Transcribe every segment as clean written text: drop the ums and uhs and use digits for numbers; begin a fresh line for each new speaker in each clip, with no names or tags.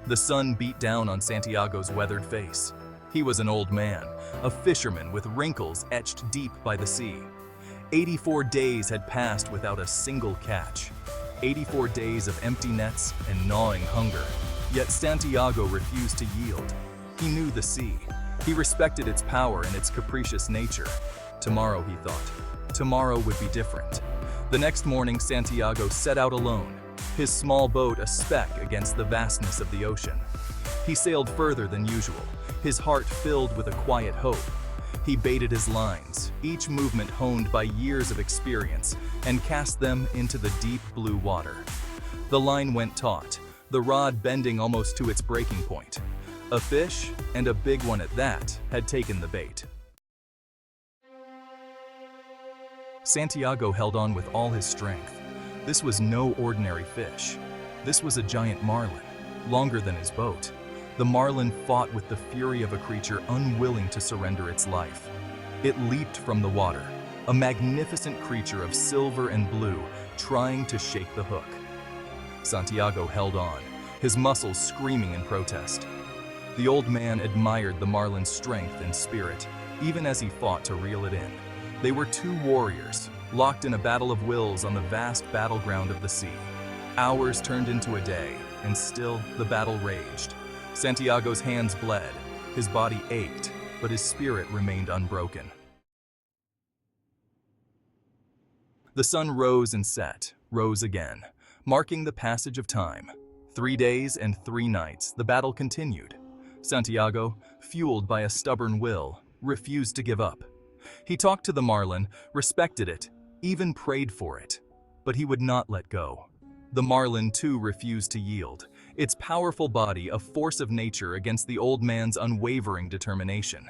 The sun beat down on Santiago's weathered face. He was an old man, a fisherman with wrinkles etched deep by the sea. 84 days had passed without a single catch. 84 days of empty nets and gnawing hunger. Yet Santiago refused to yield. He knew the sea. He respected its power and its capricious nature. Tomorrow, he thought, tomorrow would be different. The next morning, Santiago set out alone, his small boat a speck against the vastness of the ocean. He sailed further than usual, his heart filled with a quiet hope. He baited his lines, each movement honed by years of experience, and cast them into the deep blue water. The line went taut, the rod bending almost to its breaking point. A fish, and a big one at that, had taken the bait. Santiago held on with all his strength. This was no ordinary fish. This was a giant marlin, longer than his boat. The marlin fought with the fury of a creature unwilling to surrender its life. It leaped from the water, a magnificent creature of silver and blue, trying to shake the hook. Santiago held on, his muscles screaming in protest. The old man admired the marlin's strength and spirit, even as he fought to reel it in. They were two warriors, locked in a battle of wills on the vast battleground of the sea. Hours turned into a day, and still the battle raged. Santiago's hands bled, his body ached, but his spirit remained unbroken. The sun rose and set, rose again, marking the passage of time. 3 days and 3 nights, the battle continued. Santiago, fueled by a stubborn will, refused to give up. He talked to the marlin, respected it, even prayed for it, but he would not let go. The marlin too refused to yield, its powerful body a force of nature against the old man's unwavering determination.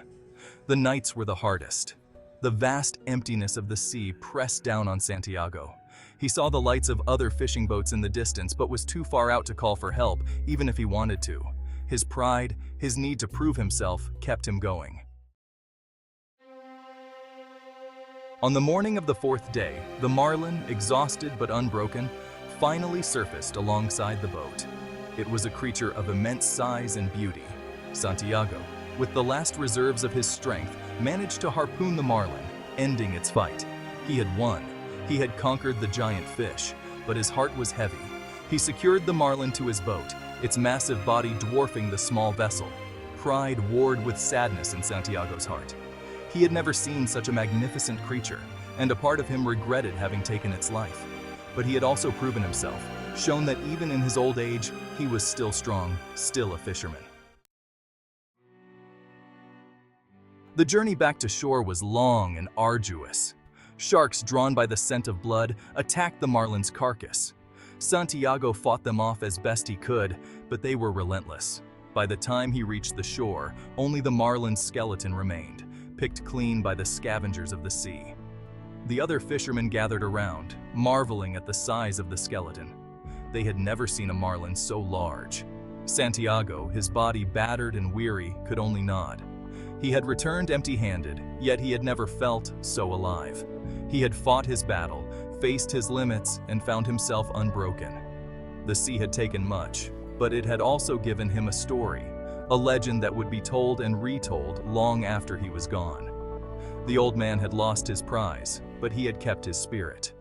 The nights were the hardest. The vast emptiness of the sea pressed down on Santiago. He saw the lights of other fishing boats in the distance, but was too far out to call for help, even if he wanted to. His pride, his need to prove himself, kept him going. On the morning of the 4th day, the marlin, exhausted but unbroken, finally surfaced alongside the boat. It was a creature of immense size and beauty. Santiago, with the last reserves of his strength, managed to harpoon the marlin, ending its fight. He had won. He had conquered the giant fish, but his heart was heavy. He secured the marlin to his boat, its massive body dwarfing the small vessel. Pride warred with sadness in Santiago's heart. He had never seen such a magnificent creature, and a part of him regretted having taken its life. But he had also proven himself, shown that even in his old age, he was still strong, still a fisherman. The journey back to shore was long and arduous. Sharks, drawn by the scent of blood, attacked the marlin's carcass. Santiago fought them off as best he could, but they were relentless. By the time he reached the shore, only the marlin's skeleton remained, picked clean by the scavengers of the sea. The other fishermen gathered around, marveling at the size of the skeleton. They had never seen a marlin so large. Santiago, his body battered and weary, could only nod. He had returned empty-handed, yet he had never felt so alive. He had fought his battle, faced his limits, and found himself unbroken. The sea had taken much, but it had also given him a story, a legend that would be told and retold long after he was gone. The old man had lost his prize, but he had kept his spirit.